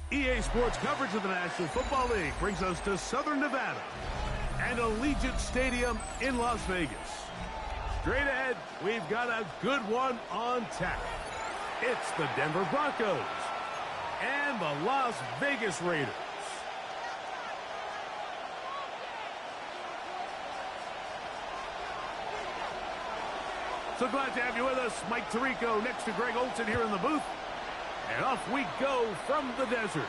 EA Sports coverage of the National Football League brings us to Southern Nevada and Allegiant Stadium in Las Vegas. Straight ahead, we've got a good one on tap. It's the Denver Broncos and the Las Vegas Raiders. So glad to have you with us. Mike Tirico next to Greg Olson here in the booth. And off we go from the desert.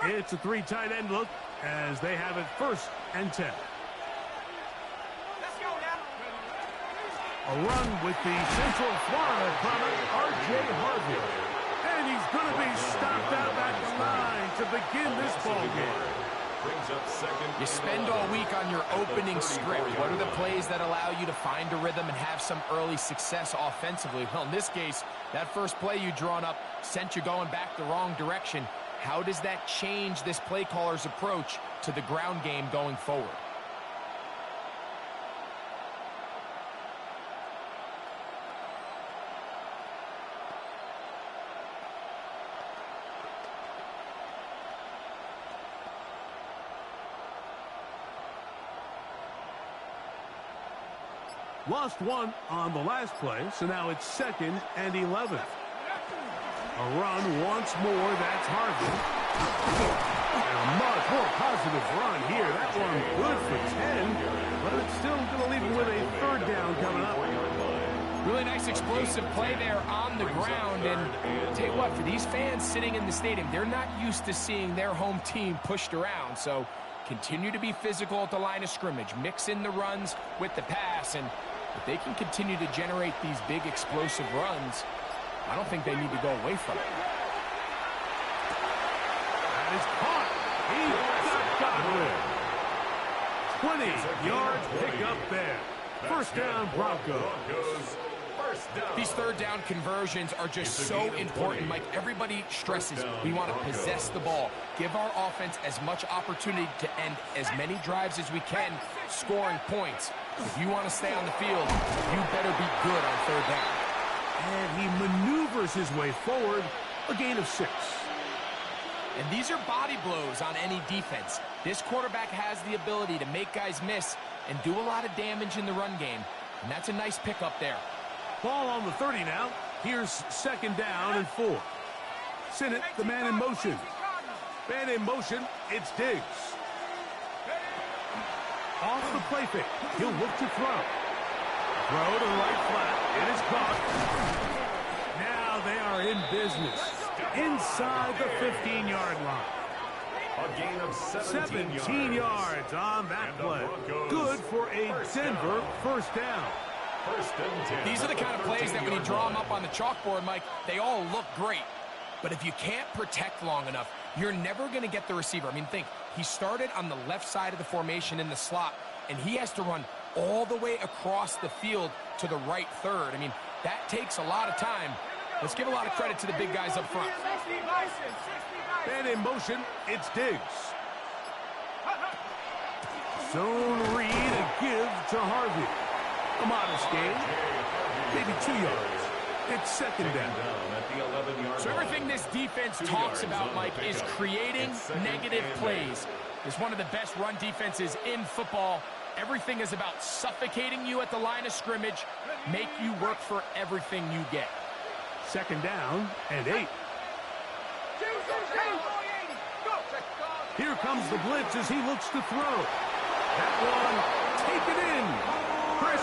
It's a three tight end look as they have it 1st and 10. A run with the Central Florida product, R.J. Harvey. And he's going to be stopped out at the line to begin this ball game. You spend all week on your opening script. What are the plays that allow you to find a rhythm and have some early success offensively? Well, in this case, that first play you drawn up sent you going back the wrong direction. How does that change this play caller's approach to the ground game going forward? Lost one on the last play, so now it's 2nd and 11. A run once more, that's Harvey. And a much more positive run here. That one good for 10, but it's still going to leave him with a 3rd down coming up. Really nice explosive play there on the ground. And I'll tell you what, for these fans sitting in the stadium, they're not used to seeing their home team pushed around. So continue to be physical at the line of scrimmage. Mix in the runs with the pass. And if they can continue to generate these big explosive runs, I don't think they need to go away from it. That is caught. He got Godwin. 20-yard pickup there. 1st down, Broncos. These 3rd down conversions are just so important, Mike. Everybody stresses we want to possess the ball. Give our offense as much opportunity to end as many drives as we can, scoring points. If you want to stay on the field, you better be good on 3rd down. And he maneuvers his way forward, a gain of 6. And these are body blows on any defense. This quarterback has the ability to make guys miss and do a lot of damage in the run game. And that's a nice pickup there. Ball on the 30 now. Here's 2nd down and 4. Sinnott, the man in motion. Man in motion, it's Diggs. Off the play fake. He'll look to throw. Throw to right flat. It is caught. Now they are in business. Inside the 15-yard line. A gain of 17 yards on that play. Good for a Denver 1st down. These are the kind of plays that when you draw them up on the chalkboard, Mike, they all look great. But if you can't protect long enough, you're never going to get the receiver. I mean, think, he started on the left side of the formation in the slot, and he has to run all the way across the field to the right 3rd. I mean, that takes a lot of time. Let's give a lot of credit to the big guys up front. Man in motion, it's Diggs. Zone read and give to Harvey. A modest gain, maybe 2 yards. It's 2nd down. So everything this defense talks about, Mike, is creating negative plays. It's one of the best run defenses in football. Everything is about suffocating you at the line of scrimmage, make you work for everything you get. 2nd down and 8. Here comes the blitz as he looks to throw. That one taken in. Chris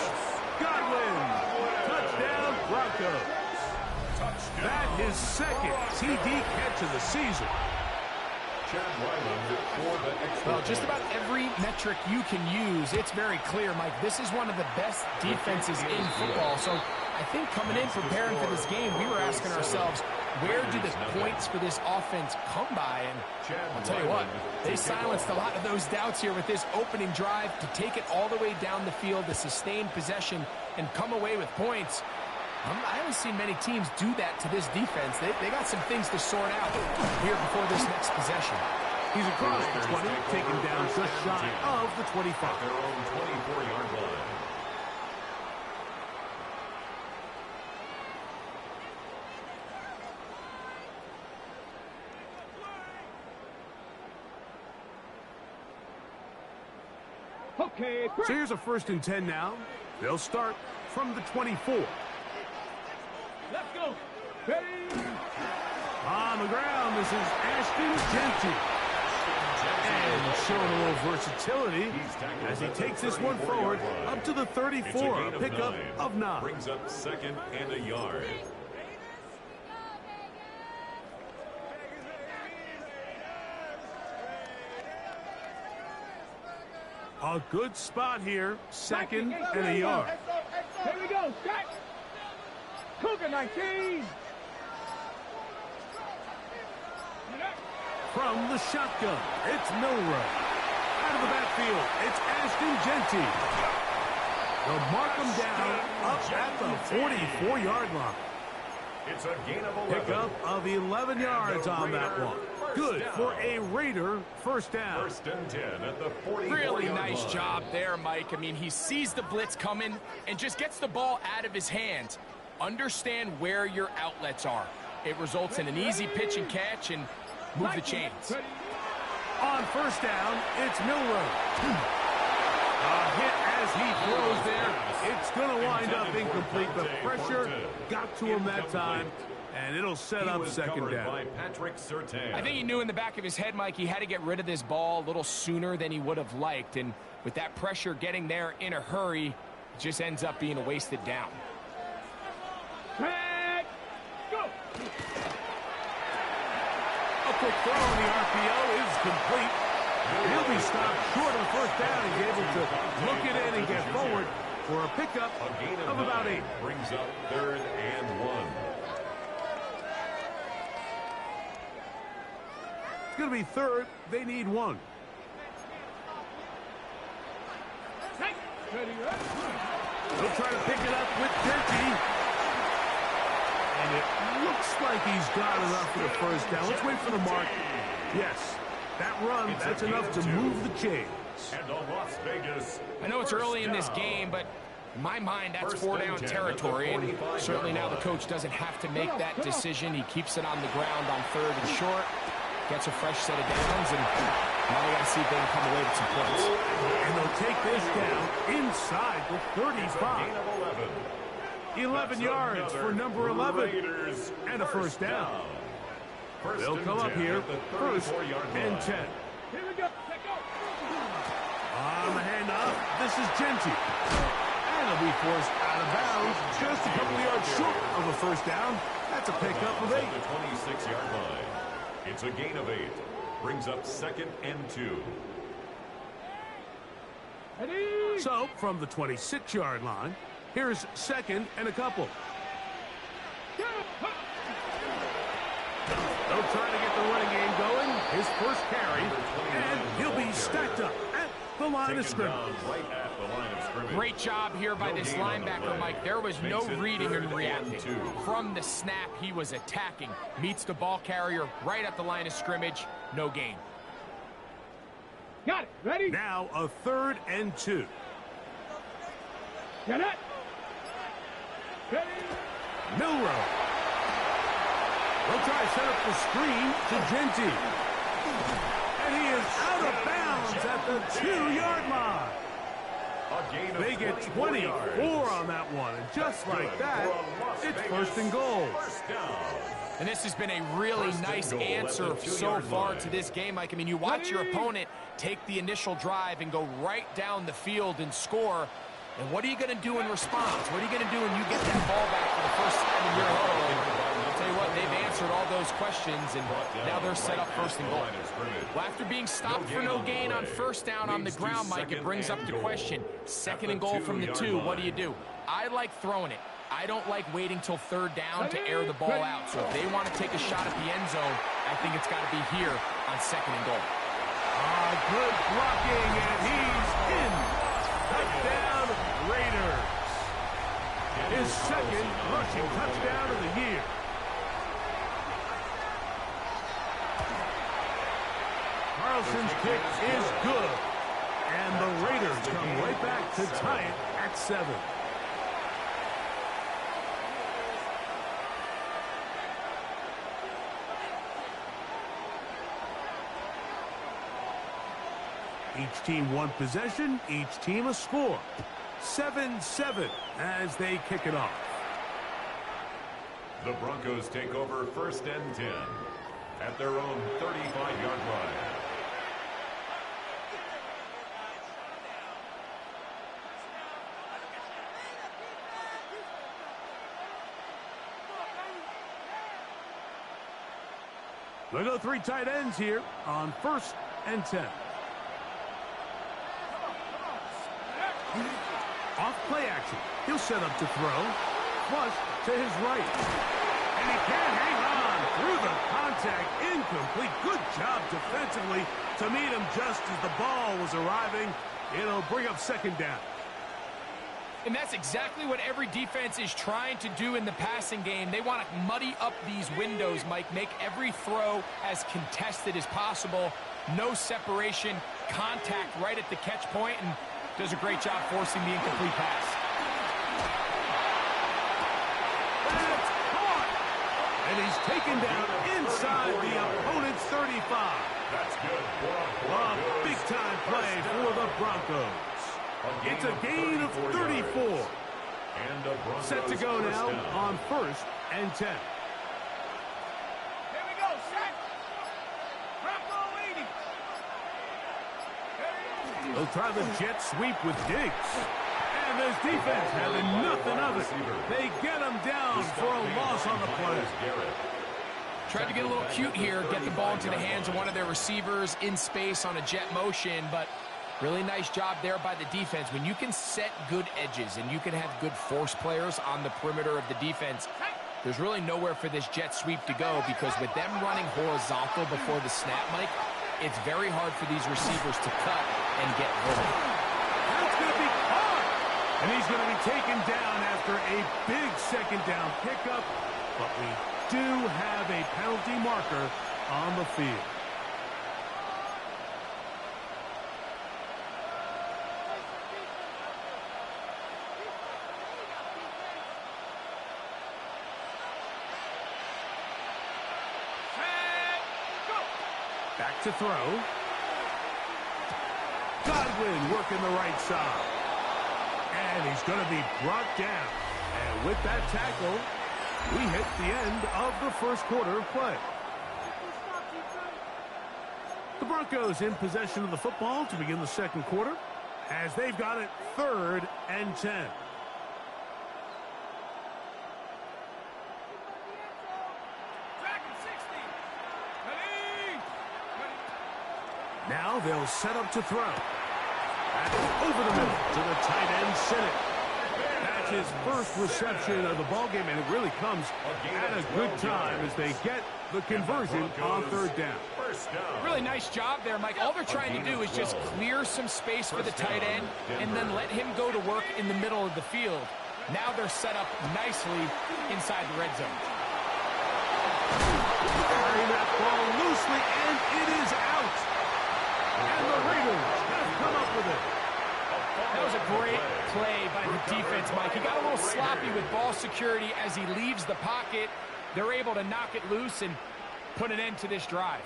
Godwin. Touchdown, Broncos. That is 2nd TD catch of the season. Well, just about every metric you can use, it's very clear, Mike. This is one of the best defenses in football. So I think coming in preparing for this game, we were asking ourselves, where do the points for this offense come by? And I'll tell you what, they silenced a lot of those doubts here with this opening drive to take it all the way down the field, to sustain possession, and come away with points. I haven't seen many teams do that to this defense. They got some things to sort out here before this next possession. He's across the 20, taken down just shy of the 25. Their own 24-yard line. Okay. So here's a 1st and 10 now. They'll start from the 24. Let's go. Ready. On the ground, this is Ashton Genty. And showing a little versatility as he takes this one forward up to the 34, a pickup of 9. Brings up 2nd and a yard. A good spot here, 2nd and a yard. Here we go. Set. Cougar 19. From the shotgun, it's Milrow. Out of the backfield, it's Ashton Genty. They'll mark him down up at the 44-yard line. It's a gain of 11. Pickup of 11 yards on that one. Good for a Raider 1st down. 1st and 10 at the 44-yard line. Really nice job there, Mike. I mean, he sees the blitz coming and just gets the ball out of his hands. Understand where your outlets are. It results in an easy pitch and catch and move the chains. On 1st down, it's Milrow. A hit as he throws there. It's going to wind up incomplete. The pressure got to him that time, and it'll set up 2nd down. I think he knew in the back of his head, Mike, he had to get rid of this ball a little sooner than he would have liked. And with that pressure getting there in a hurry, it just ends up being a wasted down. Go. A quick throw on the RPO is complete. He'll be stopped short of 1st down. He's able to look it in and get forward for a pickup of about 8. Brings up 3rd and 1. It's going to be 3rd. They need 1. They'll try to pick it up with Genty. And it looks like he's got enough for the 1st down. Let's wait for the mark. Yes, that run, that's enough to move the chains. And Las Vegas. I know it's early in this game, but in my mind, that's 4 down territory. And certainly now the coach doesn't have to make that decision. He keeps it on the ground on 3rd and short. Gets a fresh set of downs, and now we got to see if they can come away with some points. And they'll take this down inside the 35. 11 yards for number 11. And a 1st down. They'll come up here, 1st and 10. Here we go. On the handoff, this is Genty. And he'll be forced out of bounds just a couple yards short of a 1st down. That's a pickup of 8. The 26-yard line. It's a gain of 8. Brings up 2nd and 2. So, from the 26-yard line, here's 2nd and a couple. They'll try to get the running game going. His 1st carry, and he'll be stacked up at the line of scrimmage. Right at the line of scrimmage. Great job here by this linebacker, Mike. There was no reading and reacting. From the snap, he was attacking. Meets the ball carrier right at the line of scrimmage. No gain. Got it. Ready? Now a 3rd and 2. Get it. Ready. Milrow. They'll try to set up the screen to Genty. And he is out of bounds at the 2-yard line. They get 24 on that one. And just like that, it's 1st and goal. And this has been a really nice answer so far to this game, Mike. I mean, you watch your opponent take the initial drive and go right down the field and score. And what are you going to do in response? What are you going to do when you get that ball back for the first time in your row? I'll tell you what, they've answered all those questions, and now they're set up 1st and goal. Well, after being stopped for no gain on 1st down on the ground, Mike, it brings up the question. 2nd and goal from the 2, what do you do? I like throwing it. I don't like waiting till third down to air the ball out. So if they want to take a shot at the end zone, I think it's got to be here on 2nd and goal. Good blocking, and he's in. Touchdown, Raiders. His 2nd rushing touchdown of the year. Carlson's kick is good. And the Raiders come right back to tie it at 7. Each team one possession, each team a score. 7-7 as they kick it off. The Broncos take over 1st and 10 at their own 35-yard line. They go 3 tight ends here on 1st and 10. Off play action. He'll set up to throw. Flush to his right. And he can't hang on through the contact. Incomplete. Good job defensively to meet him just as the ball was arriving. It'll bring up 2nd down. And that's exactly what every defense is trying to do in the passing game. They want to muddy up these windows, Mike. Make every throw as contested as possible. No separation. Contact right at the catch point, and does a great job forcing the incomplete pass. That's caught! And he's taken down inside the opponent's 35. That's good. A big-time play for the Broncos. It's a gain of 34. Set to go now on 1st and 10. Here we go, set. Bronco leading. They'll try the jet sweep with Diggs. And this defense having nothing of it. They get him down for a loss on the play. Tried to get a little cute here, get the ball into the hands of one of their receivers in space on a jet motion, but really nice job there by the defense. When you can set good edges and you can have good force players on the perimeter of the defense, there's really nowhere for this jet sweep to go, because with them running horizontal before the snap, Mike, it's very hard for these receivers to cut and get home. That's going to be caught. And he's going to be taken down after a big 2nd down pickup. But we do have a penalty marker on the field. Back to throw. Godwin working the right side. And he's going to be brought down. And with that tackle, we hit the end of the 1st quarter of play. The Broncos in possession of the football to begin the 2nd quarter, as they've got it 3rd and 10. Now they'll set up to throw. That is over the middle to the tight end, Sinnott. That's his 1st reception of the ballgame, and it really comes at a good time as they get the conversion on 3rd down. Really nice job there, Mike. All they're trying to do is just clear some space for the tight end and then let him go to work in the middle of the field. Now they're set up nicely inside the red zone. Carrying that ball loosely, and it is out. And the Raiders have come up with it. That was a great play by the defense, Mike. He got a little sloppy with ball security as he leaves the pocket. They're able to knock it loose and put an end to this drive.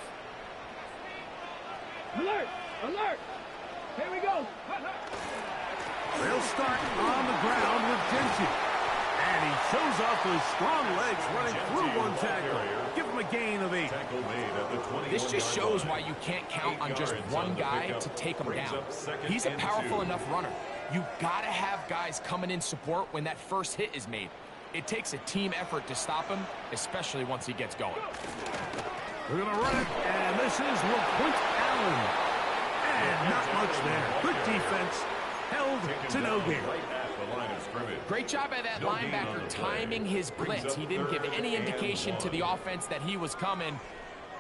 Alert! Alert! Here we go. They'll start on the ground with Genty. And he shows off those strong legs running through one tackle. Give him a gain of 8. This just shows why you can't count on just one guy to take him down. He's a powerful enough runner. You got to have guys coming in support when that first hit is made. It takes a team effort to stop him, especially once he gets going. They're going to run it, and this is LaQuint Allen. And not much there. Good defense, held to no gain. the line of scrimmage. Great job by that linebacker timing his blitz. He didn't give any indication to the offense that he was coming,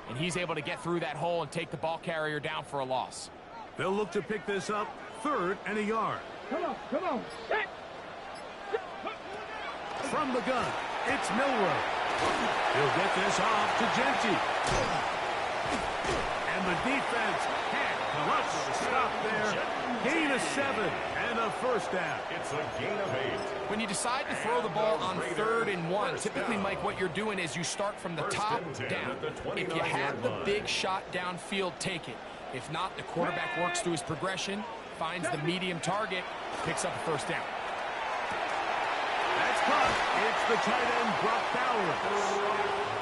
and he's able to get through that hole and take the ball carrier down for a loss. They'll look to pick this up, 3rd and a yard. Come on, set. From the gun, it's Milroe. He'll get this off to Genty. And the defense can't come up with a stop there. Gain of 7 and a first down. It's a gain of 8. When you decide to throw the ball on 3rd and 1, typically, Mike, what you're doing is you start from the top down. If you have the big shot downfield, take it. If not, the quarterback works through his progression, finds the medium target, picks up a first down. That's caught. It's the tight end, Brock Bowers.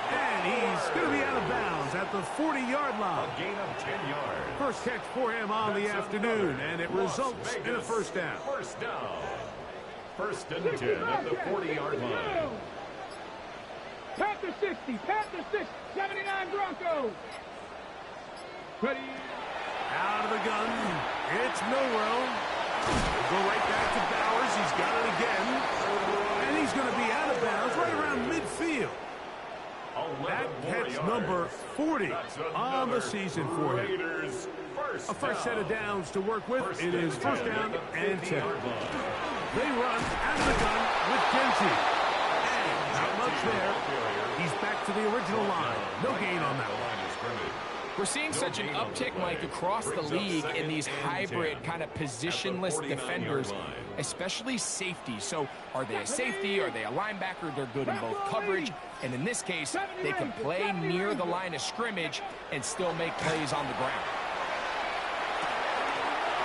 And he's going to be out of bounds at the 40-yard line. A gain of 10 yards. First catch for him on the afternoon, and it results in a first down. First down. 1st and 10 at the 40-yard line. Panther 60, Panther 6, 79 Broncos. Ready. Out of the gun, it's Milroe. We'll go right back to Bowers. He's got it again. And he's going to be out of bounds right around midfield. That catch number 40 on the season for him. A fresh set of downs to work with. It is first down and 10. They run out of the gun with Genty. And not much there. He's back to the original line. No gain on that one. We're seeing such an uptick, Mike, across the league in these hybrid kind of positionless defenders, especially safety. So are they a safety? Are they a linebacker? They're good in both coverage. And in this case, they can play near the line of scrimmage and still make plays on the ground.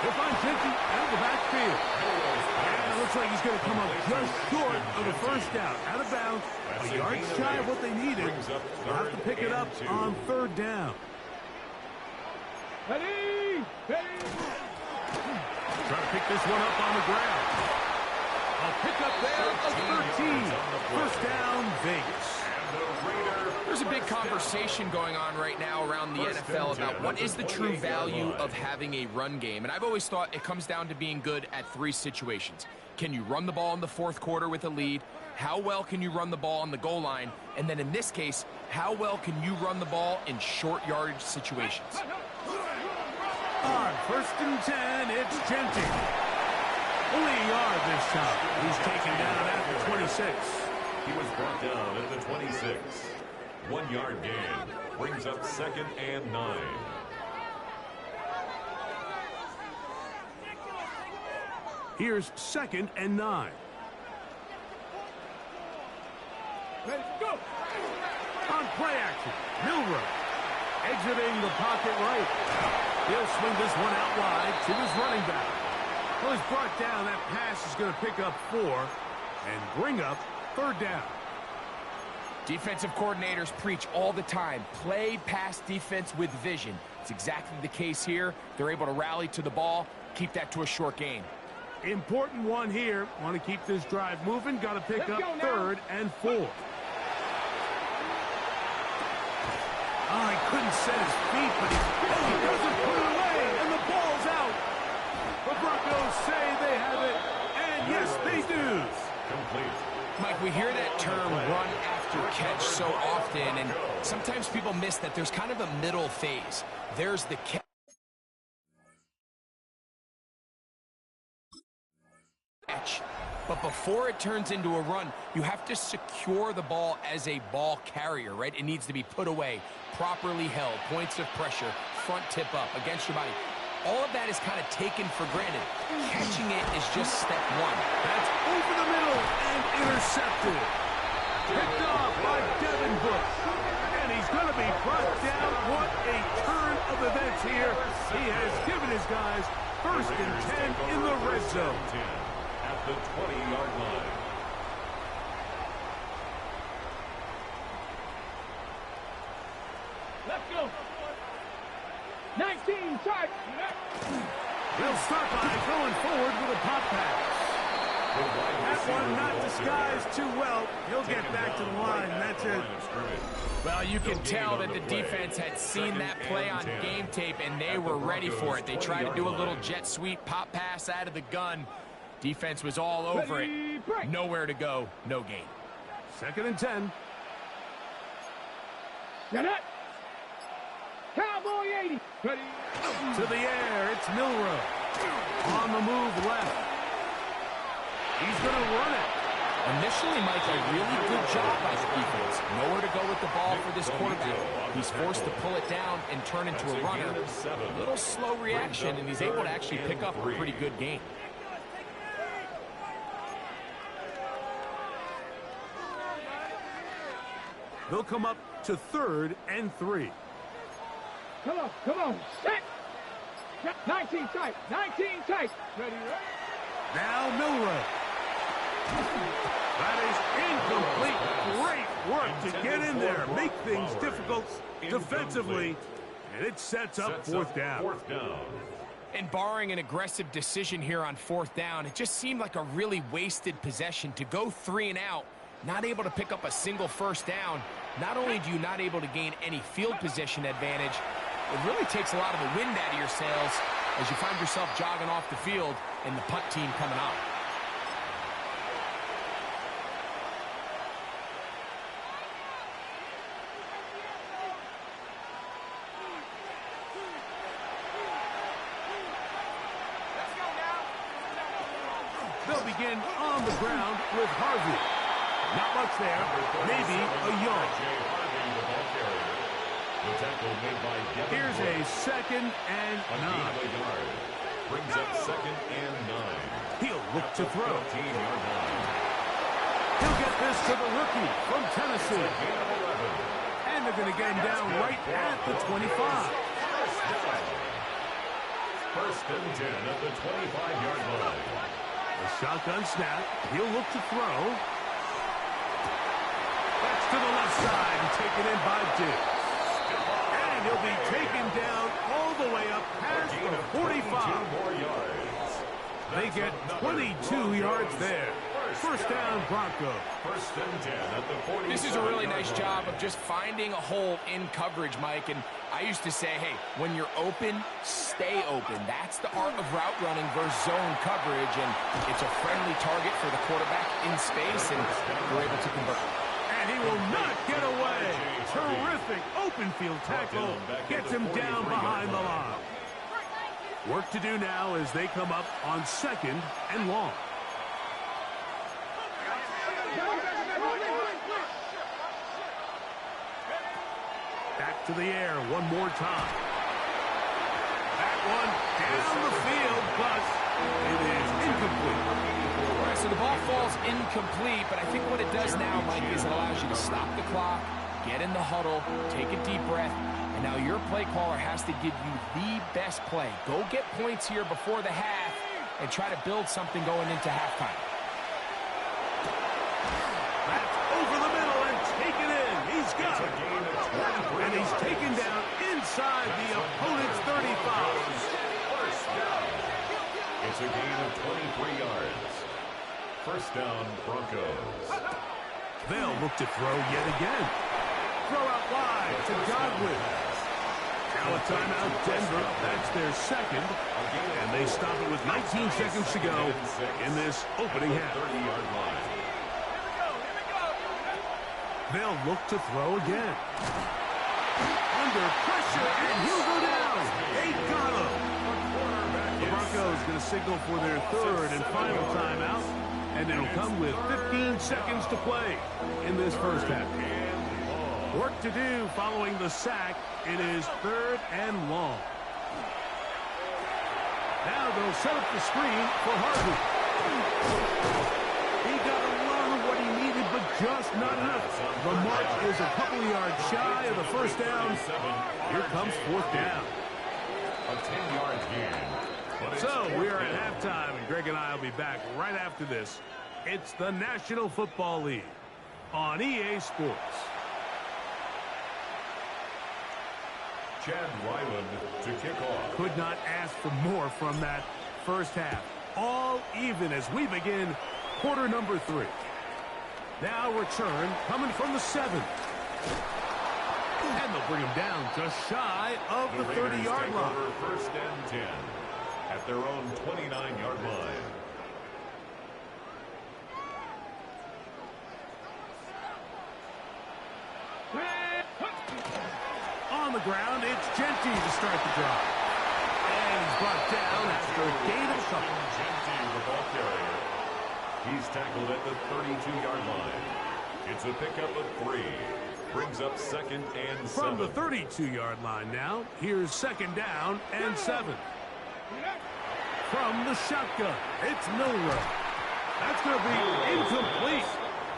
They'll find Genty out of the backfield. And it looks like he's going to come up just short of the first down. Out of bounds, a yard shy of what they needed. They'll have to pick it up on 3rd down. Ready. Trying to pick this one up on the ground. A pickup there of 13. First down, Vegas. There's a big conversation going on right now around the NFL about what is the true value of having a run game. And I've always thought it comes down to being good at 3 situations. Can you run the ball in the 4th quarter with a lead? How well can you run the ball on the goal line? And then in this case, how well can you run the ball in short yardage situations? On 1st and 10, it's Genty. Only a yard this time. He's taken down at the 26. He was brought down at the 26. 1 yard gain. Brings up 2nd and 9. Here's 2nd and 9. Ready, go. On play action, Milroe exiting the pocket right. He'll swing this one out wide to his running back. Well, he's brought down. That pass is going to pick up 4 and bring up 3rd down. Defensive coordinators preach all the time, play pass defense with vision. It's exactly the case here. They're able to rally to the ball, keep that to a short gain. Important one here. Want to keep this drive moving. Got to pick up 3rd and 4. Oh, he couldn't set his feet, but he doesn't put it away, and the ball's out. The Broncos say they have it, and yes, they do. Complete. Mike, we hear that term run after catch so often, and sometimes people miss that there's kind of a middle phase. There's the catch. But before it turns into a run, you have to secure the ball as a ball carrier, right? It needs to be put away, properly held, points of pressure, front tip up against your body. All of that is kind of taken for granted. Catching it is just step 1. That's over the middle and intercepted. Picked off by Devin Bush. And he's going to be brought down. What a turn of events here. He has given his guys 1st and 10 in the red zone. At the 20-yard line. Let's go. 19, charge. They'll start by going forward with a pop pass. That one not disguised too well. He'll get back to the line, and that's it. Well, you can tell that the defense had seen that play on game tape, and they were ready for it. They tried to do a little jet sweep pop pass out of the gun. Defense was all over it. Nowhere to go, no gain. 2nd and 10. Get it. Cowboy 80. Ready. To the air, it's Milroe. On the move left. He's going to run it. Initially, Mike, a really good job by the defense. Nowhere to go with the ball for this quarterback. He's forced to pull it down and turn into a runner. A little slow reaction, and he's able to actually pick up a pretty good gain. They'll come up to 3rd and 3. Come on, set. 19 tight, 19 tight. Ready. Now Milroe. That is incomplete. Great work to get in there, make things difficult defensively, and it sets up 4th down. And barring an aggressive decision here on 4th down, it just seemed like a really wasted possession to go 3 and out, not able to pick up a single 1st down. Not only do you not able to gain any field position advantage, it really takes a lot of the wind out of your sails as you find yourself jogging off the field and the punt team coming on. They'll begin on the ground with Harvey. Not much there, maybe a yard. Here's a 2nd and 9. Brings up 2nd and 9. He'll look to throw. He'll get this to the rookie from Tennessee. And they're going to get him down right at the 25. 1st and 10 at the 25-yard line. A shotgun snap. He'll look to throw. That's to the left side and taken in by Diggs. And he'll be taken down all the way up past the 45. They get 22 yards there. 1st down, Broncos. 1st and 10 at the 40. This is a really nice job of just finding a hole in coverage, Mike. And I used to say, hey, when you're open, stay open. That's the art of route running versus zone coverage. And it's a friendly target for the quarterback in space, and they're able to convert. And he will not get away. Terrific open field tackle. Gets him down behind the line. Work to do now as they come up on 2nd and long. Back to the air one more time. That one down the field, but it is incomplete. All right, so the ball falls incomplete, but I think what it does now, Mike, is it allows you to stop the clock, get in the huddle, take a deep breath, and now your play caller has to give you the best play. Go get points here before the half and try to build something going into halftime. That's over the middle and taken in. He's got it. And he's taken down inside the opponent's 35. It's a gain of 23 yards. 1st down, Broncos. They'll look to throw yet again. Throw out wide to Godwin. Now a timeout, Denver. That's their 2nd. And they stop it with 19 seconds to go in this opening half. 30-yard line. They'll look to throw again. Under pressure, and he'll go down. They got him. The Broncos going to signal for their 3rd and final timeout, and it'll come with 15 seconds to play in this 1st half. Work to do following the sack. It is 3rd and long. Now they'll set up the screen for Harvey. He got a lot of what he needed, but just not enough. The mark is a couple of yards shy of the 1st down. Here comes 4th down. A 10-yard gain. So we are at halftime, and Greg and I will be back right after this. It's the National Football League on EA Sports. Chad Ryland to kick off. Could not ask for more from that 1st half. All even as we begin quarter number 3. Now return coming from the 7th. And they'll bring him down just shy of the 30-yard line. 1st and 10 at their own 29-yard line. ground, it's Genty to start the drive. And he's brought down after a gain of a couple. Genty, the ball carrier. He's tackled at the 32-yard line. It's a pickup of 3. Brings up 2nd and 7. From the 32-yard line now, here's 2nd down and 7. From the shotgun, it's Milroe. That's going to be incomplete.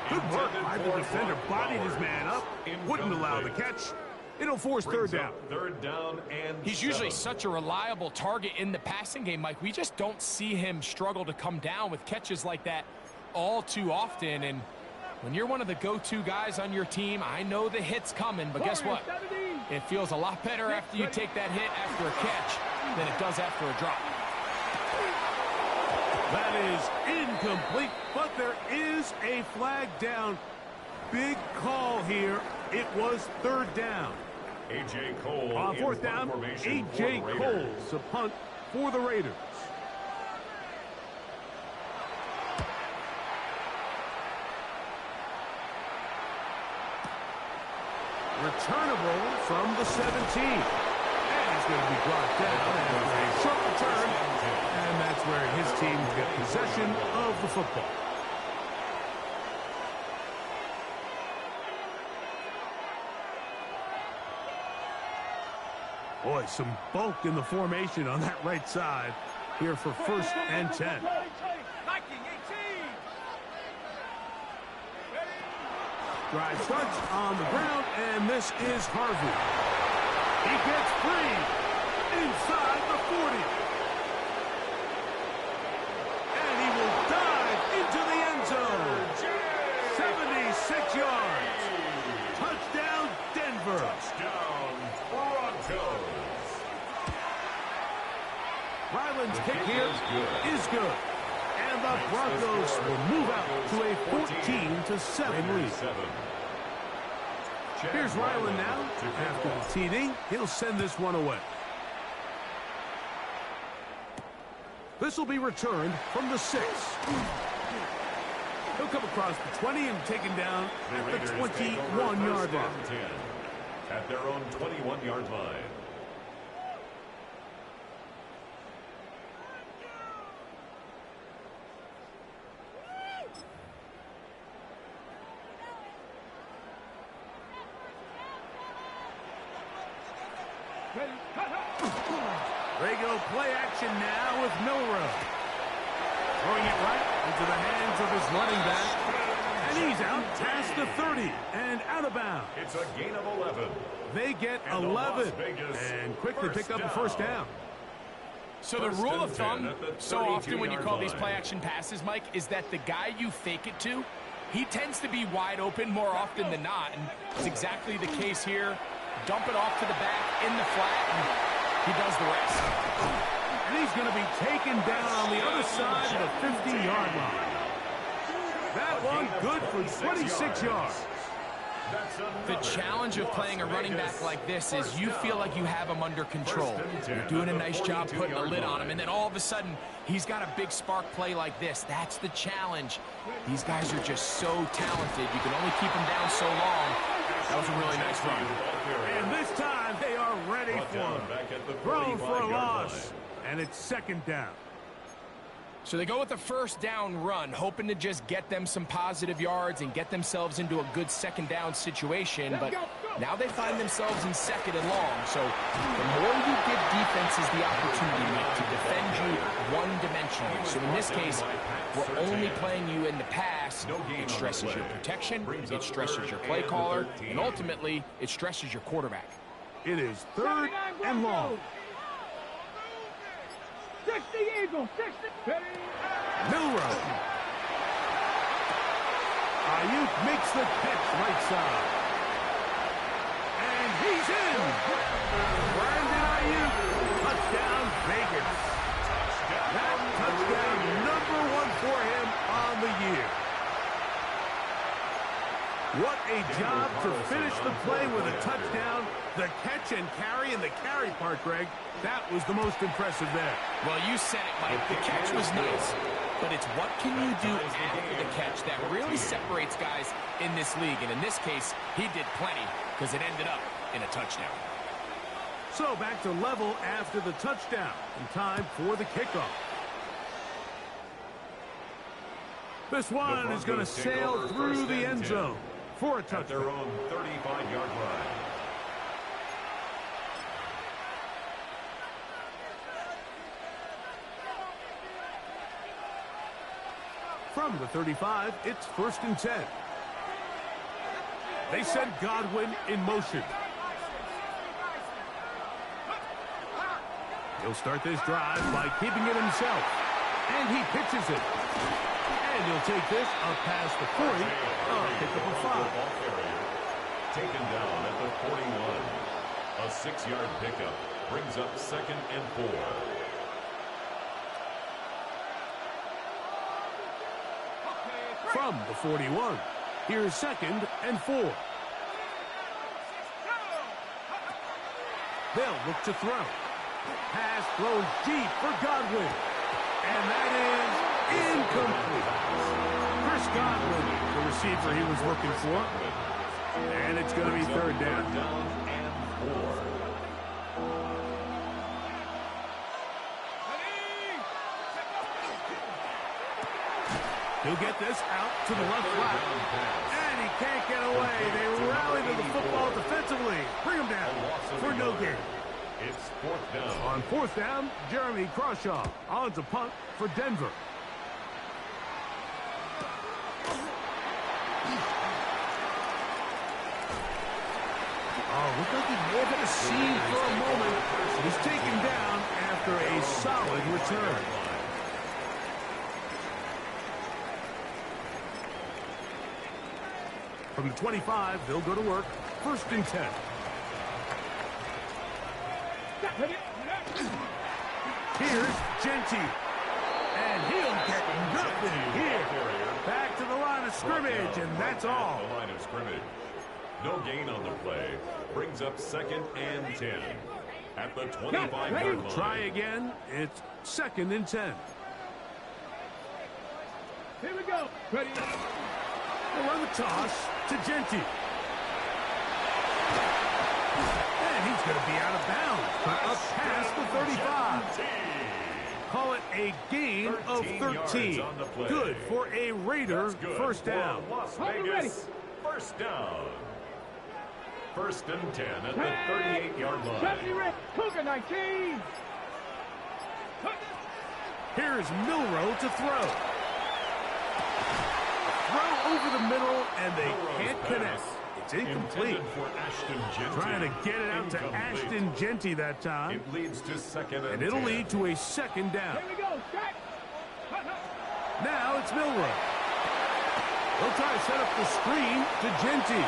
Good work by the defender. Bodied his man up. Wouldn't allow the catch. It'll force 3rd down. 3rd down and He's 7. usually such a reliable target in the passing game, Mike. We just don't see him struggle to come down with catches like that all too often. And when you're one of the go-to guys on your team, I know the hit's coming, but guess what? It feels a lot better after you take that hit after a catch than it does after a drop. That is incomplete, but there is a flag down. Big call here. It was 3rd down. A.J. Cole On 4th down, A.J. Cole to punt for the Raiders. Returnable from the 17. And he's going to be brought down after a short return. And that's where his team will get possession of the football. Boy, some bulk in the formation on that right side here for 1st and 10. Drive starts on the ground, and this is Harvey. He gets free inside the 40. And he will dive into the end zone. 76 yards. Touchdown, Denver. Touchdown, Broncos. Ryland's kick here is good. And the Broncos will move out to a 14-7 lead. Here's Ryland now. After the TD, he'll send this one away. This will be returned from the 6. He'll come across the 20 and taken down at the 21-yard line. At their own 21-yard line. They go play action now with Milroe. Throwing it right into the hands of his running back. And he's out past the 30 and out of bounds. It's a gain of 11. They get 11 and quickly pick up a 1st down. So the rule of thumb, so often when you call these play-action passes, Mike, is that the guy you fake it to, he tends to be wide open more often than not. And it's exactly the case here. Dump it off to the back in the flat, and he does the rest. And he's going to be taken down on the other side of the 50-yard line. That one good for 26 yards. The challenge of playing a running back like this is you feel like you have him under control. You're doing a nice job putting a lid on him, and then all of a sudden, he's got a big spark play like this. That's the challenge. These guys are just so talented. You can only keep them down so long. That was a really nice run. And this time, they are ready for him. Throw for a loss, and it's 2nd down. So they go with the 1st down run, hoping to just get them some positive yards and get themselves into a good 2nd down situation. But now they find themselves in 2nd and long. So the more you give defenses the opportunity, Mike, to defend you one-dimensionally. So in this case, we're only playing you in the pass. It stresses your protection, it stresses your play caller, and ultimately, it stresses your quarterback. It is 3rd and long. 60 Eagles, 60. Milroe. Ayuk makes the catch right side. And he's in. Brandon Ayuk. Touchdown, Vegas. That touchdown #1 for him on the year. What a job to finish the play with a touchdown. The catch and carry, and the carry part, Greg, that was the most impressive there. Well, you said it, Mike. The catch was nice, but it's what can you do after the catch that really separates guys in this league. And in this case, he did plenty because it ended up in a touchdown. So back to level after the touchdown. And time for the kickoff. This one is going to sail through the end zone for a touchdown. At their own 35-yard line. From the 35, it's 1st and 10. They send Godwin in motion. He'll start this drive by keeping it himself. And he pitches it. And he'll take this up past the 40. Pick up a 5. Taken down at the 41. A 6-yard pickup brings up 2nd and 4. From the 41, here's 2nd and 4. They'll look to throw. Pass thrown deep for Godwin. And that is incomplete. Chris Godwin, the receiver he was looking for. And it's going to be 3rd down. And 4. He'll get this out to the left flat. And he can't get away. They rally to the football defensively. Bring him down for no gain. It's 4th down. On 4th down, Jeremy Crawshaw on to punt for Denver. Looked like he may have had a seam for a moment. He's taken down after a solid return. From the 25, they'll go to work. 1st and 10. Here's Genty. And he'll get nothing here. Back to the line of scrimmage, and that's all. The line of scrimmage. No gain on the play. Brings up 2nd and 10. At the 25-yard line. Try again. It's 2nd and 10. Here we go. Ready. They'll run the toss to Genty. And he's going to be out of bounds. But up past the 35. Call it a gain of 13. Good for a Raider 1st down. Las Vegas, 1st down. 1st and 10 at the 38-yard line. Cougar 19. Here's Milroe to throw. Throw over the middle, and they can't connect. It's incomplete. Trying to get it out to Ashton Genty that time. It leads to 2nd and it'll lead to a 2nd down. Here we go. Now it's Milroe. They'll try to set up the screen to Genty.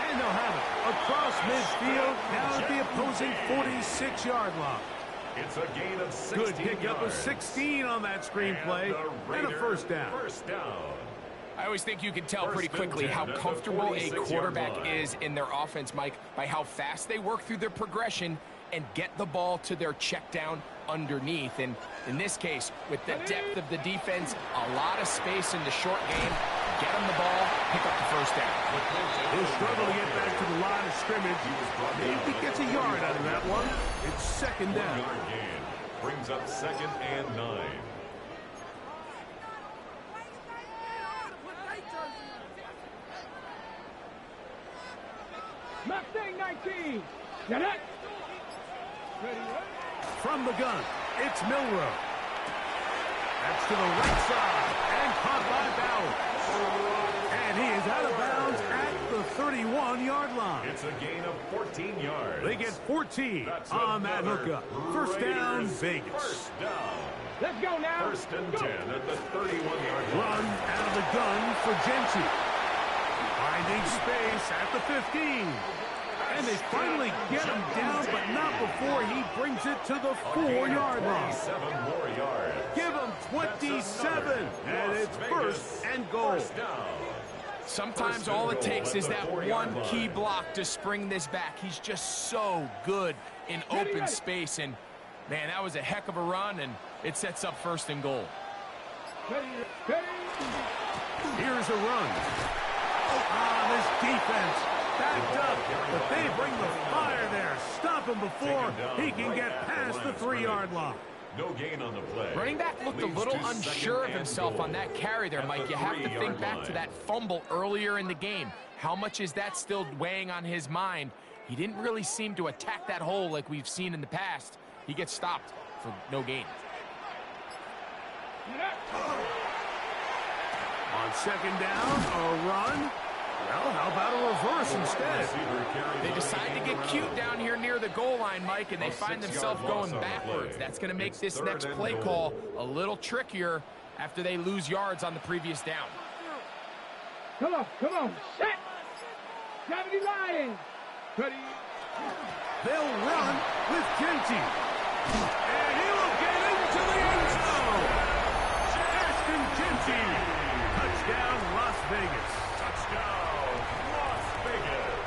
And they'll have it across midfield down at the opposing 46-yard line. It's a gain of 16 Good pickup of 16 on that screenplay and a 1st down. 1st down. I always think you can tell pretty quickly how comfortable a quarterback is in their offense, Mike, by how fast they work through their progression and get the ball to their check down underneath. And in this case, with the depth of the defense, a lot of space in the short game, get them the ball, pick up the 1st down. He'll struggle to get back to the line of scrimmage. Maybe he gets a yard out of that one. It's 2nd down. 1-yard gain brings up 2nd and 9. Mustang 19. Get it. Ready. From the gun, it's Milroe. That's to the right side and caught by Bauer. And he is out of bounds at the 31-yard line. It's a gain of 14 yards. They get 14 on that hookup. 1st down, Vegas. 1st down. Let's go now. 1st and 10 at the 31-yard line. Run out of the gun for Genty. Finding space at the 15. And they finally get him down, but not before he brings it to the 4-yard line. 27 more yards. Give him 27, and it's 1st and goal. 1st down. Sometimes all it takes is that one key block to spring this back. He's just so good in open space. And, man, that was a heck of a run, and it sets up 1st and goal. Here's a run. This defense backed up, but they bring the fire there. Stop him before he can get past the 3-yard line. No gain on the play. Running back looked a little unsure of himself on that carry there, Mike. You have to think back to that fumble earlier in the game. How much is that still weighing on his mind? He didn't really seem to attack that hole like we've seen in the past. He gets stopped for no gain. On second down, a run. Well, how about a reverse instead? They decide to get cute down here near the goal line, Mike, and they find themselves going backwards. That's going to make this next play call a little trickier after they lose yards on the previous down. Come on, set! 70 Lions! 30. They'll run with Genty. And he will get into the end zone. Ashton Genty. Touchdown, Las Vegas.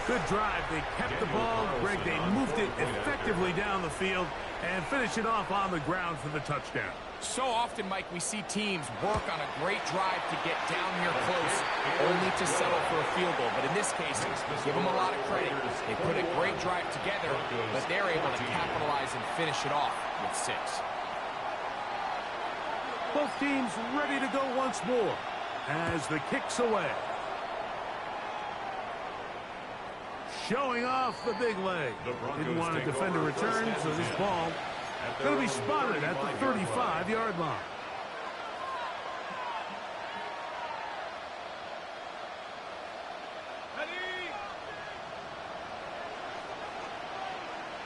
Good drive. They kept the ball. Greg, they moved it effectively down the field and finished it off on the ground for the touchdown. So often, Mike, we see teams work on a great drive to get down here close, only to settle for a field goal. But in this case, give them a lot of credit. They put a great drive together, but they're able to capitalize and finish it off with 6. Both teams ready to go once more as the kick's away. Showing off the big leg. Didn't want to defend a return, so this ball going to be spotted at the 35-yard line.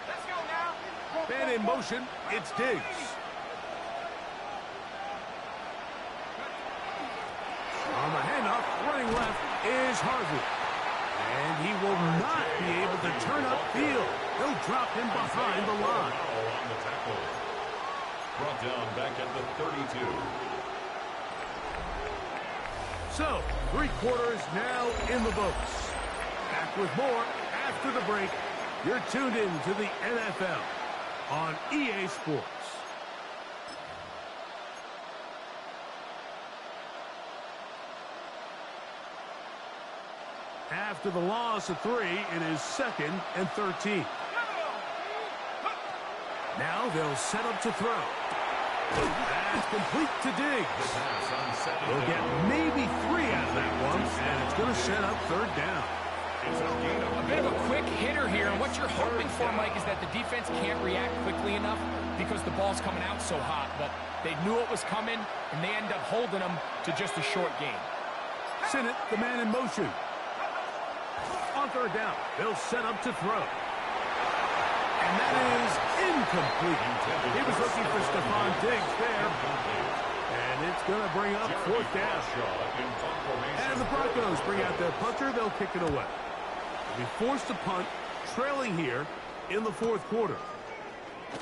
Let's go now. Man in motion, it's Diggs. On the handoff, running left is Harvey. And he will not be able to turn upfield. They'll drop him behind the line. On the tackle. Brought down back at the 32. So, 3 quarters now in the books. Back with more after the break. You're tuned in to the NFL on EA Sports. After the loss of 3, it is 2nd and 13. Now they'll set up to throw. That's complete to Diggs. They'll get maybe 3 out of that one, and it's going to set up 3rd down. A bit of a quick hitter here, and what you're hoping for, Mike, is that the defense can't react quickly enough because the ball's coming out so hot. But they knew it was coming, and they end up holding them to just a short gain. Sinnott, the man in motion. On 3rd down, they'll set up to throw. And that is incomplete. He was looking for Stephon Diggs there. And it's going to bring up 4th down. And the Broncos bring out their punter. They'll kick it away. They'll be forced to punt, trailing here in the 4th quarter.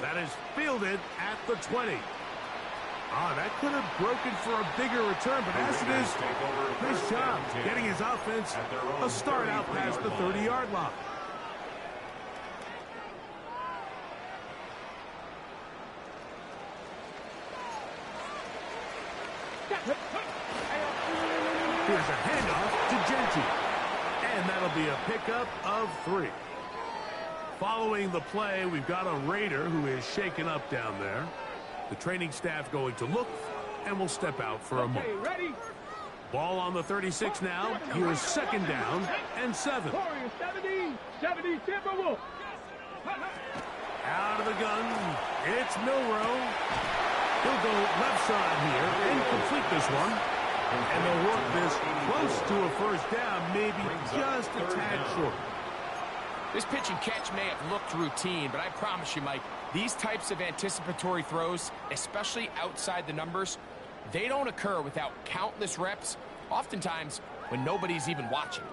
That is fielded at the 20. That could have broken for a bigger return, but as it is, nice job getting his offense a start out past the 30-yard line. Here's a handoff to Genty, and that'll be a pickup of 3. Following the play, we've got a Raider who is shaken up down there. The training staff going to look, and will step out for a moment. Ball on the 36 now. Here's 2nd down and 7. Out of the gun. It's Milrow. He'll go left side here and complete this one. And they'll work this close to a 1st down, maybe just a tad short. This pitch and catch may have looked routine, but I promise you, Mike, these types of anticipatory throws, especially outside the numbers, they don't occur without countless reps, oftentimes when nobody's even watching.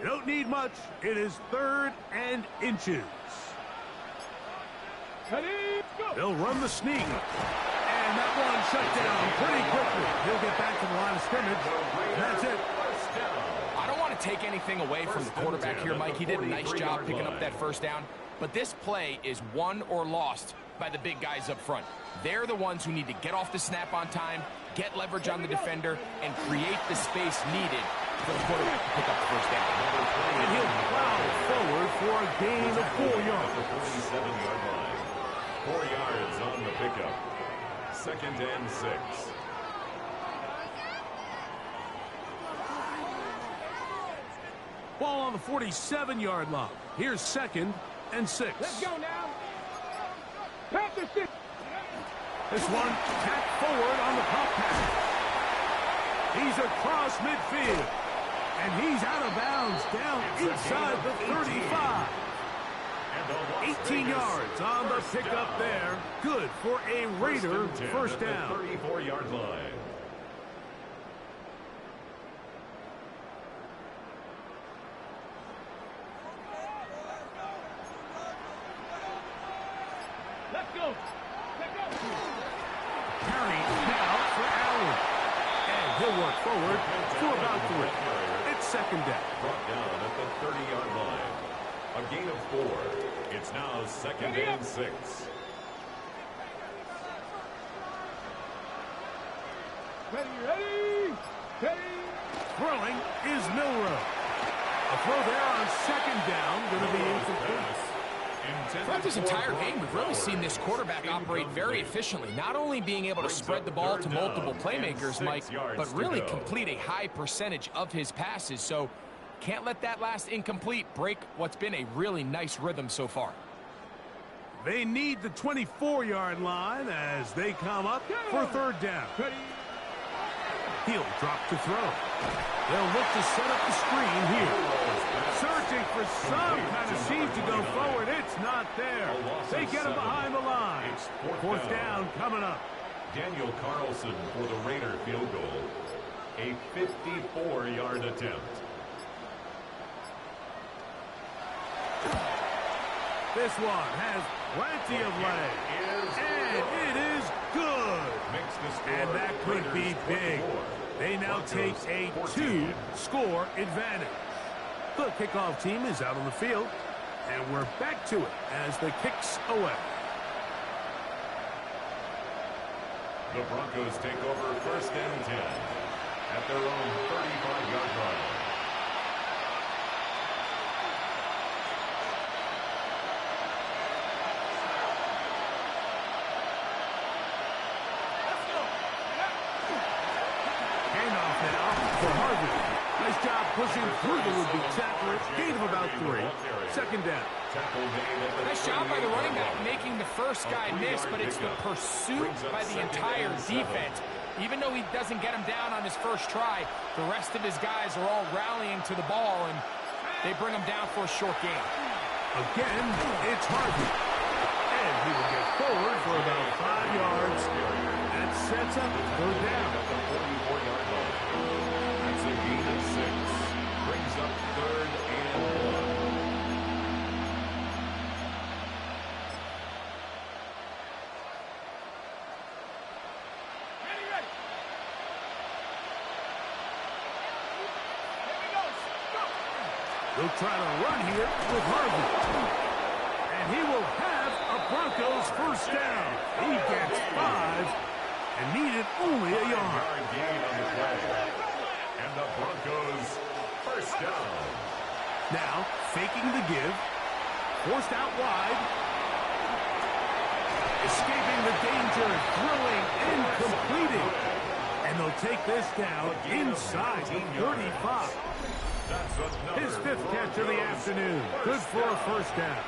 You don't need much. It is 3rd and inches. They'll run the sneak. And that one shut down pretty quickly. He'll get back to the line of scrimmage. And that's it. I don't want to take anything away from the quarterback here, Mike. He did a nice job picking up that 1st down. But this play is won or lost by the big guys up front. They're the ones who need to get off the snap on time, get leverage on the defender, and create the space needed for the quarterback to pick up the first down. And he'll plow forward for a gain of 4 yards. The 47-yard line. 4 yards on the pickup. 2nd and 6. Ball on the 47-yard line. Here's 2nd and 6. Let's go now. Panther 6. This one tapped forward on the pop pass. He's across midfield. And he's out of bounds down inside the 35. 18 yards on the pickup there. Good for a Raider first down. 34-yard line. Let's go. Carry now for Allen. And he'll work forward for about 3. It's 2nd down. Brought down at the 30-yard line. A gain of 4. It's now 2nd and 6. Ready. Throwing is Milrow. A throw there on 2nd down. Going to be incomplete. Throughout this entire game, we've really seen this quarterback operate very efficiently, not only being able to spread the ball to multiple playmakers, Mike, but really complete a high percentage of his passes. So can't let that last incomplete break what's been a really nice rhythm so far. They need the 24-yard line as they come up for 3rd down. He'll drop to throw. They'll look to set up the screen here. Searching for some kind of seam to go forward. It's not there. They get him behind the line. 4th down coming up. Daniel Carlson for the Raider field goal. A 54-yard attempt. This one has plenty of leg. And it is good. And that could be big. They now take a 2-score advantage. The kickoff team is out on the field, and we're back to it as the kick's away. The Broncos take over 1st and 10 at their own 35-yard line. Handoff now for Harvey. Nice job pushing through the would-be tackler. Gain of about 3. 2nd down. Nice job by the running back making the first guy miss, but it's the pursuit by the entire defense. Even though he doesn't get him down on his first try, the rest of his guys are all rallying to the ball, and they bring him down for a short gain. Again, it's Harvey. And he will get forward for about 5 yards. That sets up 3rd down. At the 44-yard line. That's a gain of 6. Brings up 3rd and 1. He'll try to run here with Harvey. And he will have a Broncos first down. He gets 5 and needed only a yard. Gain on the play. And the Broncos first down. Now, faking the give. Forced out wide. Escaping the danger. Throwing and completing. And they'll take this down inside the 35. His 5th catch of the afternoon. Good for a first down.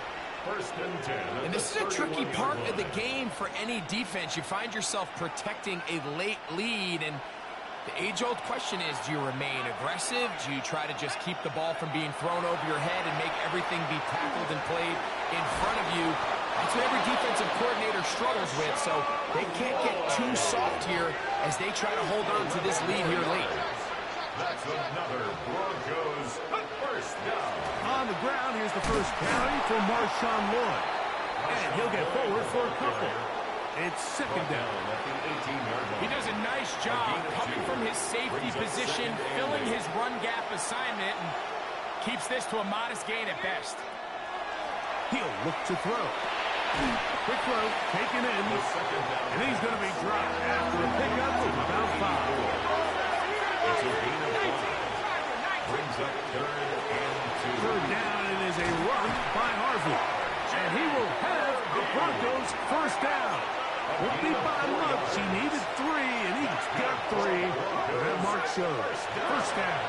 1st and 10. And this is a tricky part of the game for any defense. You find yourself protecting a late lead, and the age-old question is, do you remain aggressive? Do you try to just keep the ball from being thrown over your head and make everything be tackled and played in front of you? That's what every defensive coordinator struggles with, so they can't get too soft here as they try to hold on to this lead here late. That's another Broncos first down. On the ground, here's the first carry for Marshawn Lloyd. And he'll get forward for a couple. It's 2nd down. He does a nice job coming from his safety position, filling his run gap assignment, and keeps this to a modest gain at best. He'll look to throw. Quick throw, taken in, and he's going to be dropped after a pickup of about 5. It's a gain of 5. Brings up 3rd and 2. Third down, and is a run by Harvey. And he will have the Broncos first down. Won't be by much. He needed 3, and he got 3. That mark shows. First down.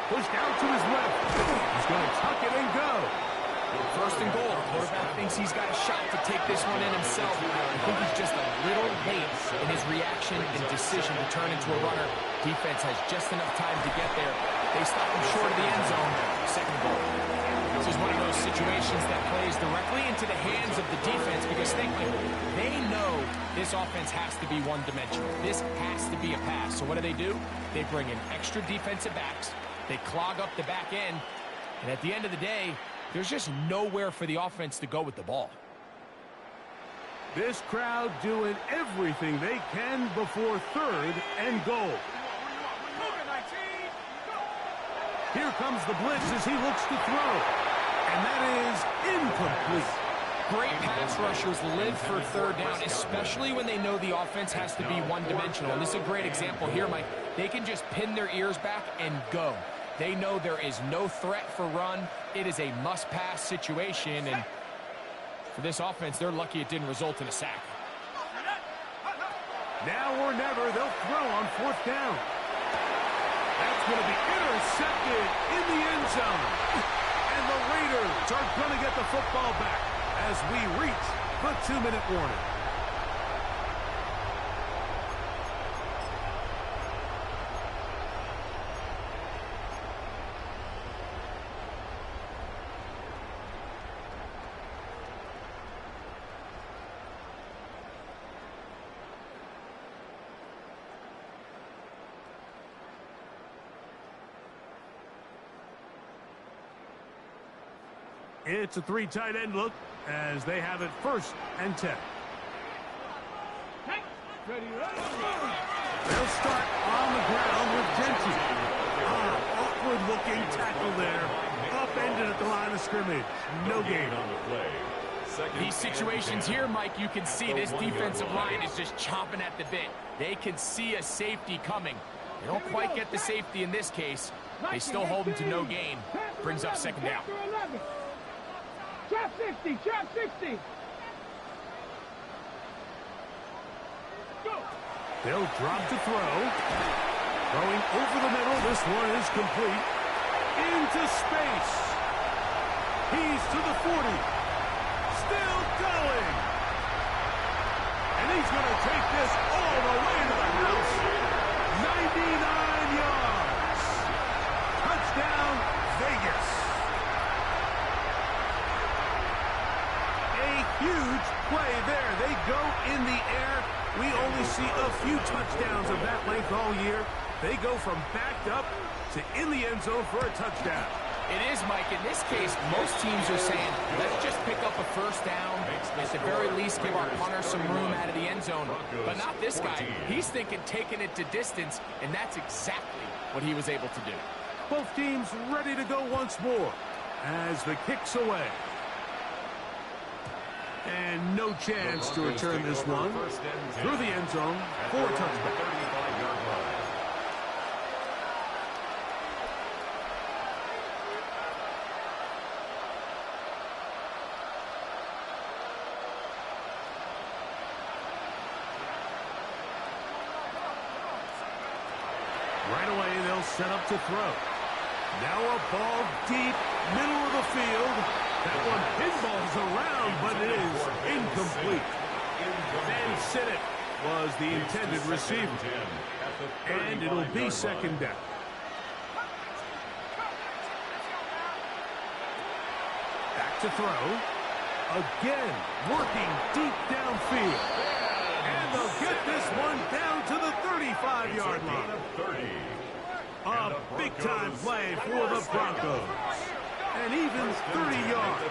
Pushed out to his left. He's going to tuck it and go. First and goal. Quarterback thinks he's got a shot to take this one in himself. I think he's just a little late in his reaction and decision to turn into a runner. Defense has just enough time to get there. They stop him short of the end zone. Second goal. This is one of those situations that plays directly into the hands of the defense because they know this offense has to be one-dimensional. This has to be a pass. So what do? They bring in extra defensive backs. They clog up the back end. And at the end of the day, there's just nowhere for the offense to go with the ball. This crowd doing everything they can before 3rd and goal. Here comes the blitz as he looks to throw. And that is incomplete. Great pass rushers live for 3rd down, especially when they know the offense has to be one-dimensional. And this is a great example here, Mike. They can just pin their ears back and go. They know there is no threat for run. It is a must-pass situation, and for this offense, they're lucky it didn't result in a sack. Now or never, they'll throw on 4th down. That's going to be intercepted in the end zone. And the Raiders are going to get the football back as we reach the 2-minute warning. It's a 3 tight end look as they have it 1st and 10. They'll start on the ground with Genty. Awkward looking tackle there. Upended at the line of scrimmage. No gain on the play. These situations here, Mike, you can see this defensive line is just chomping at the bit. They can see a safety coming. They don't quite get the safety in this case. They still hold him to no gain. Brings up 2nd down. Trap 60, trap 60. Go. They'll drop to throw. Throwing over the middle. This one is complete. Into space. He's to the 40. Still going. And he's going to take this all the way to the house. 99 yards. Touchdown, Vegas. Huge play there. They go in the air. We only see a few touchdowns of that length all year. They go from backed up to in the end zone for a touchdown. It is, Mike. In this case, most teams are saying, let's just pick up a 1st down. At the very least, give our punter some room out of the end zone. But not this guy. He's thinking taking it to distance, and that's exactly what he was able to do. Both teams ready to go once more as the kick's away. And no chance to return this one through the end zone for a touchback. Right away, they'll set up to throw. Now a ball deep, middle of the field. That one pinballs around, but it is incomplete. Van Sinnett was the intended receiver. And it'll be 2nd down. Back to throw. Again, working deep downfield. And they'll get this one down to the 35-yard line. A big-time play for the Broncos. And even 30 yards.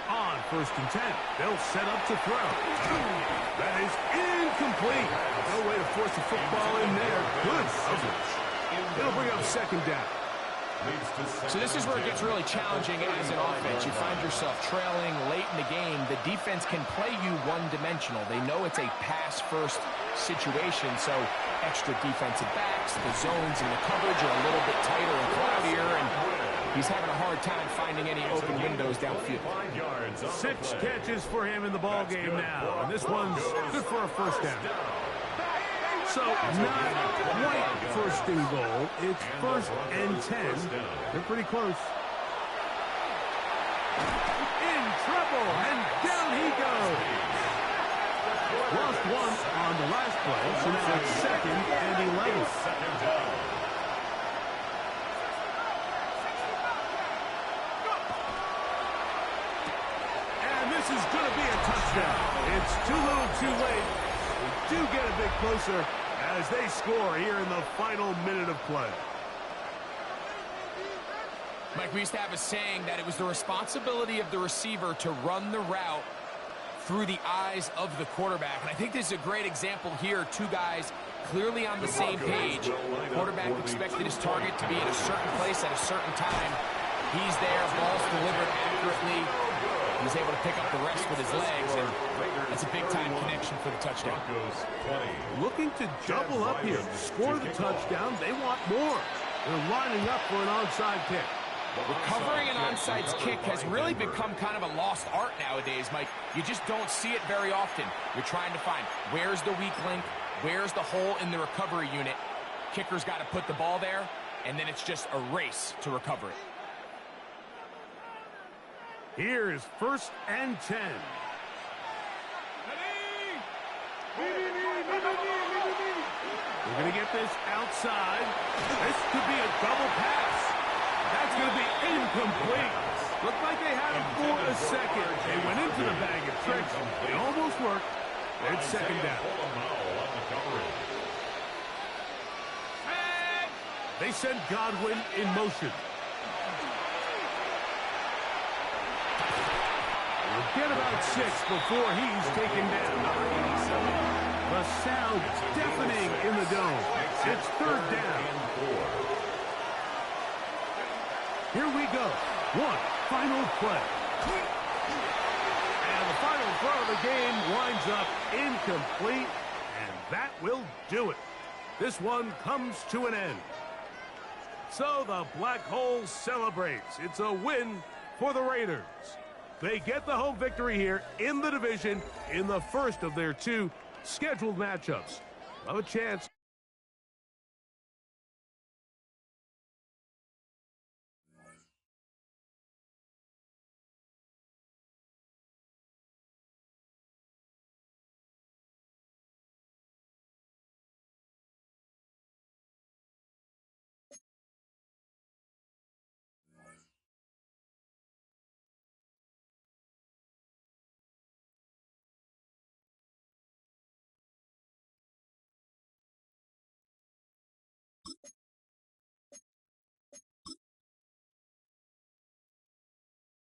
On 1st and 10, they'll set up to throw. That is incomplete. No way to force the football in there. Good coverage. They'll bring up 2nd down. So this is where it gets really challenging as an offense. You find yourself trailing late in the game. The defense can play you one-dimensional. They know it's a pass-first situation, so extra defensive backs, the zones and the coverage are a little bit tighter and cloudier, and he's having a hard time finding any open windows downfield. 6 catches for him in the ball game now, and this one's good for a first down. So not quite first and goal. It's 1st and 10. They're pretty close. In trouble, and down he goes. Lost 1 on the last play, so now it's 2nd and 11. And this is going to be a touchdown. It's too little too late. We do get a bit closer as they score here in the final minute of play. Mike, we used to have a saying that it was the responsibility of the receiver to run the route through the eyes of the quarterback. And I think this is a great example here. 2 guys clearly on the same page. Quarterback expected his target to be in a certain place at a certain time. He's there, ball's delivered accurately. He's able to pick up the rest with his legs, and that's a big-time connection for the touchdown. Looking to double up here, score the touchdown. They want more. They're lining up for an onside kick. Recovering an onside kick has really become kind of a lost art nowadays, Mike. You just don't see it very often. You're trying to find where's the weak link, where's the hole in the recovery unit. Kicker's got to put the ball there, and then it's just a race to recover it. Here is 1st and 10. We're going to get this outside. This could be a double pass. That's going to be incomplete. Looked like they had him for a second. They went into the bag of tricks. They almost worked. It's 2nd down. They send Godwin in motion. Get about 6 before he's taken down. The sound deafening in the dome. It's 3rd down. Here we go. 1 final play. And the final throw of the game winds up incomplete, and that will do it. This one comes to an end. So the Black Hole celebrates. It's a win for the Raiders. They get the home victory here in the division in the first of their 2 scheduled matchups. Have a chance.